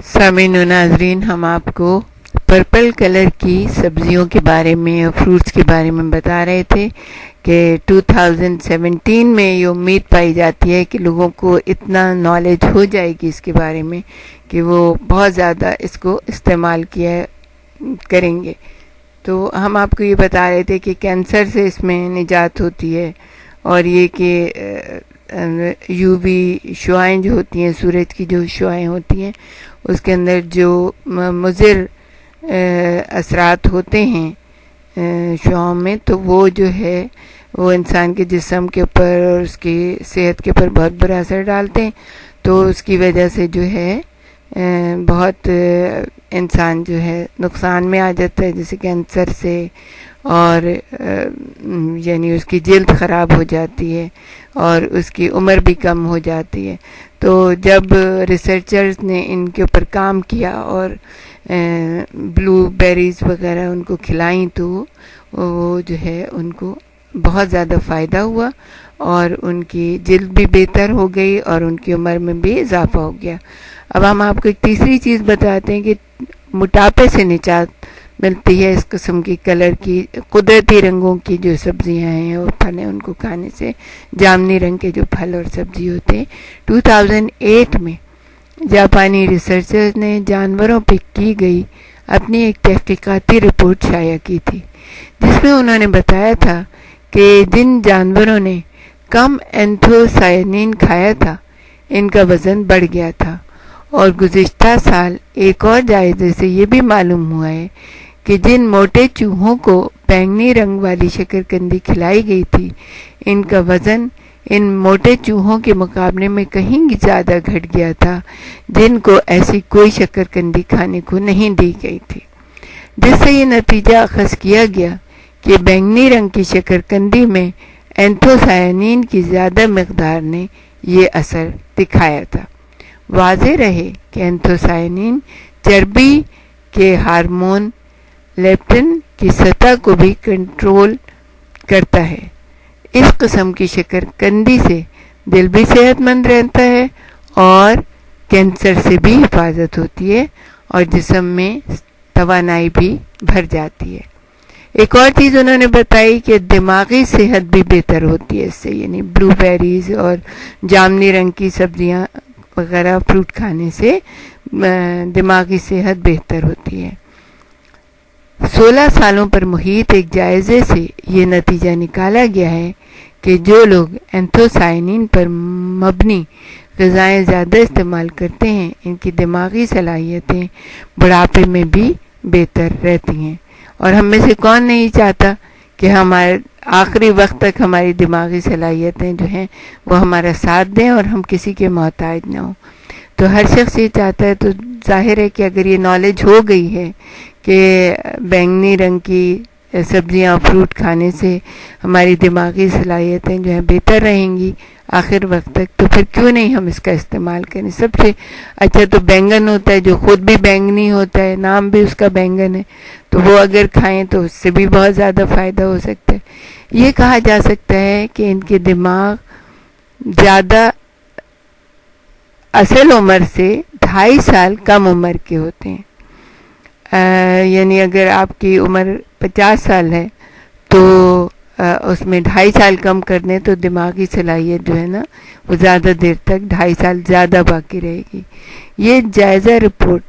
سامعین و ناظرین، ہم آپ کو پرپل کلر کی سبزیوں کے بارے میں اور فروٹس کے بارے میں بتا رہے تھے کہ 2017 میں یہ امید پائی جاتی ہے کہ لوگوں کو اتنا نالج ہو جائے گی اس کے بارے میں کہ وہ بہت زیادہ اس کو استعمال کریں گے۔ تو ہم آپ کو یہ بتا رہے تھے کہ کینسر سے اس میں نجات ہوتی ہے، اور یہ کہ یو وی شعائیں جو ہوتی ہیں، سورج کی جو شعائیں ہوتی ہیں، اس کے اندر جو مضر اثرات ہوتے ہیں شعاؤں میں، تو وہ جو ہے وہ انسان کے جسم کے اوپر اور اس کی صحت کے اوپر بہت برا اثر ڈالتے ہیں۔ تو اس کی وجہ سے جو ہے بہت انسان جو ہے نقصان میں آ جاتا ہے، جیسے کینسر سے، اور یعنی اس کی جلد خراب ہو جاتی ہے اور اس کی عمر بھی کم ہو جاتی ہے۔ تو جب ریسرچرز نے ان کے اوپر کام کیا اور بلو بیریز وغیرہ ان کو کھلائیں، تو وہ جو ہے ان کو بہت زیادہ فائدہ ہوا اور ان کی جلد بھی بہتر ہو گئی اور ان کی عمر میں بھی اضافہ ہو گیا۔ اب ہم آپ کو ایک تیسری چیز بتاتے ہیں کہ موٹاپے سے نجات ملتی ہے اس قسم کی کلر کی قدرتی رنگوں کی جو سبزیاں ہیں اور پھل ہیں، ان کو کھانے سے، جامنی رنگ کے جو پھل اور سبزی ہوتے ہیں۔ 2008 میں جاپانی ریسرچرز نے جانوروں پہ کی گئی اپنی ایک تحقیقاتی رپورٹ شائع کی تھی، جس میں انہوں نے بتایا تھا کہ جن جانوروں نے کم اینتھوسائنین کھایا تھا، ان کا وزن بڑھ گیا تھا۔ اور گزشتہ سال ایک اور جائزے سے یہ بھی معلوم ہوا ہے کہ جن موٹے چوہوں کو بینگنی رنگ والی شکرکندی کھلائی گئی تھی، ان کا وزن ان موٹے چوہوں کے مقابلے میں کہیں زیادہ گھٹ گیا تھا جن کو ایسی کوئی شکرکندی کھانے کو نہیں دی گئی تھی، جس سے یہ نتیجہ اخذ کیا گیا کہ بینگنی رنگ کی شکرکندی میں اینتھوسائنین کی زیادہ مقدار نے یہ اثر دکھایا تھا۔ واضح رہے کہ اینتھوسائنین چربی کے ہارمون لیپٹن کی سطح کو بھی کنٹرول کرتا ہے۔ اس قسم کی شکرکندی سے دل بھی صحت مند رہتا ہے اور کینسر سے بھی حفاظت ہوتی ہے اور جسم میں توانائی بھی بھر جاتی ہے۔ ایک اور چیز انہوں نے بتائی کہ دماغی صحت بھی بہتر ہوتی ہے اس سے، یعنی بلو بیریز اور جامنی رنگ کی سبزیاں وغیرہ فروٹ کھانے سے دماغی صحت بہتر ہوتی ہے۔ 16 سالوں پر محیط ایک جائزے سے یہ نتیجہ نکالا گیا ہے کہ جو لوگ اینتھوسائنین پر مبنی غذائیں زیادہ استعمال کرتے ہیں، ان کی دماغی صلاحیتیں بڑھاپے میں بھی بہتر رہتی ہیں۔ اور ہم میں سے کون نہیں چاہتا کہ ہمارے آخری وقت تک ہماری دماغی صلاحیتیں جو ہیں وہ ہمارا ساتھ دیں اور ہم کسی کے محتاج نہ ہوں۔ تو ہر شخص یہ چاہتا ہے، تو ظاہر ہے کہ اگر یہ نالج ہو گئی ہے کہ بینگنی رنگ کی سبزیاں فروٹ کھانے سے ہماری دماغی صلاحیتیں جو ہیں بہتر رہیں گی آخر وقت تک، تو پھر کیوں نہیں ہم اس کا استعمال کریں۔ سب سے اچھا تو بینگن ہوتا ہے، جو خود بھی بینگنی ہوتا ہے، نام بھی اس کا بینگن ہے، تو وہ اگر کھائیں تو اس سے بھی بہت زیادہ فائدہ ہو سکتا ہے۔ یہ کہا جا سکتا ہے کہ ان کے دماغ زیادہ اصل عمر سے 2.5 سال کم عمر کے ہوتے ہیں۔ یعنی اگر آپ کی عمر 50 سال ہے تو اس میں 2.5 سال کم کر دیں تو دماغی صلاحیت جو ہے نا وہ زیادہ دیر تک 2.5 سال زیادہ باقی رہے گی۔ یہ جائزہ رپورٹ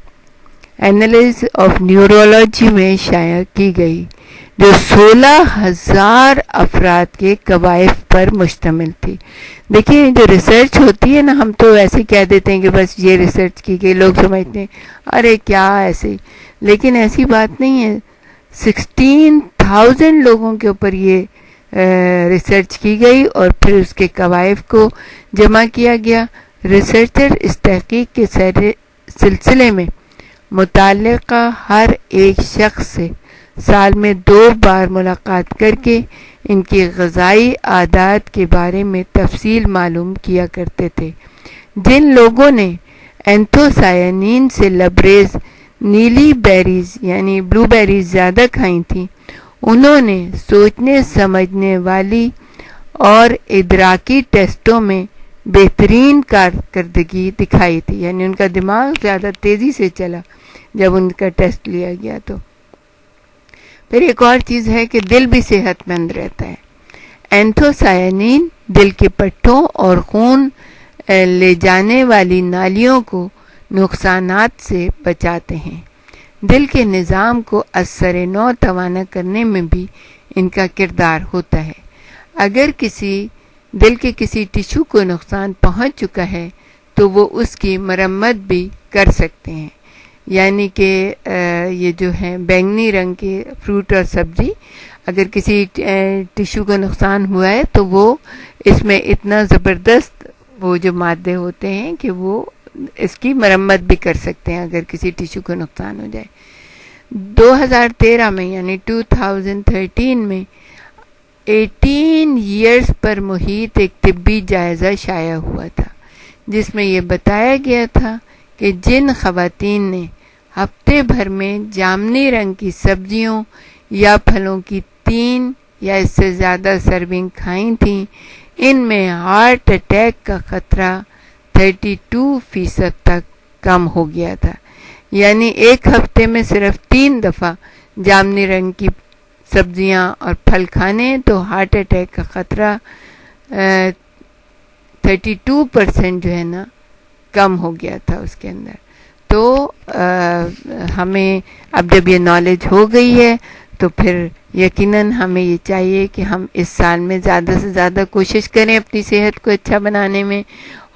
اینالائز آف نیورولوجی میں شائع کی گئی، جو 16,000 افراد کے کوائف پر مشتمل تھی۔ دیکھیں، جو ریسرچ ہوتی ہے نا، ہم تو ایسے کہہ دیتے ہیں کہ بس یہ ریسرچ کی گئی، لوگ سمجھتے ہیں ارے کیا ایسے، لیکن ایسی بات نہیں ہے۔ 16,000 لوگوں کے اوپر یہ ریسرچ کی گئی اور پھر اس کے کوائف کو جمع کیا گیا۔ ریسرچر اس تحقیق کے سلسلے میں متعلقہ ہر ایک شخص سے سال میں 2 بار ملاقات کر کے ان کی غذائی عادات کے بارے میں تفصیل معلوم کیا کرتے تھے۔ جن لوگوں نے اینتھوسائنین سے لبریز نیلی بیریز یعنی بلو بیریز زیادہ کھائی تھیں، انہوں نے سوچنے سمجھنے والی اور ادراکی ٹیسٹوں میں بہترین کارکردگی دکھائی تھی، یعنی ان کا دماغ زیادہ تیزی سے چلا جب ان کا ٹیسٹ لیا گیا. تو پھر ایک اور چیز ہے کہ دل بھی صحت مند رہتا ہے. اینتھوسائنین دل کے پٹھوں اور خون لے جانے والی نالیوں کو نقصانات سے بچاتے ہیں. دل کے نظام کو اثر نو توانا کرنے میں بھی ان کا کردار ہوتا ہے. اگر دل کے کسی ٹیشو کو نقصان پہنچ چکا ہے تو وہ اس کی مرمت بھی کر سکتے ہیں. یعنی کہ یہ جو ہے بینگنی رنگ کے فروٹ اور سبزی، اگر کسی ٹیشو کا نقصان ہوا ہے تو وہ اس میں اتنا زبردست وہ جو مادے ہوتے ہیں کہ وہ اس کی مرمت بھی کر سکتے ہیں اگر کسی ٹیشو کو نقصان ہو جائے. 2013 میں یعنی 2013 میں 18 ایئرز پر محیط ایک طبی جائزہ شائع ہوا تھا، جس میں یہ بتایا گیا تھا کہ جن خواتین نے ہفتے بھر میں جامنی رنگ کی سبزیوں یا پھلوں کی 3 یا اس سے زیادہ سرونگ کھائی تھیں، ان میں ہارٹ اٹیک کا خطرہ 32% تک کم ہو گیا تھا. یعنی ایک ہفتے میں صرف 3 دفعہ جامنی رنگ کی سبزیاں اور پھل کھانے تو ہارٹ اٹیک کا خطرہ 32% جو ہے نا کم ہو گیا تھا اس کے اندر. تو ہمیں اب جب یہ نالج ہو گئی ہے تو پھر یقیناً ہمیں یہ چاہیے کہ ہم اس سال میں زیادہ سے زیادہ کوشش کریں اپنی صحت کو اچھا بنانے میں،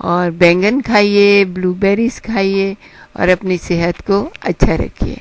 اور بینگن کھائیے، بلو بیریز کھائیے اور اپنی صحت کو اچھا رکھیے.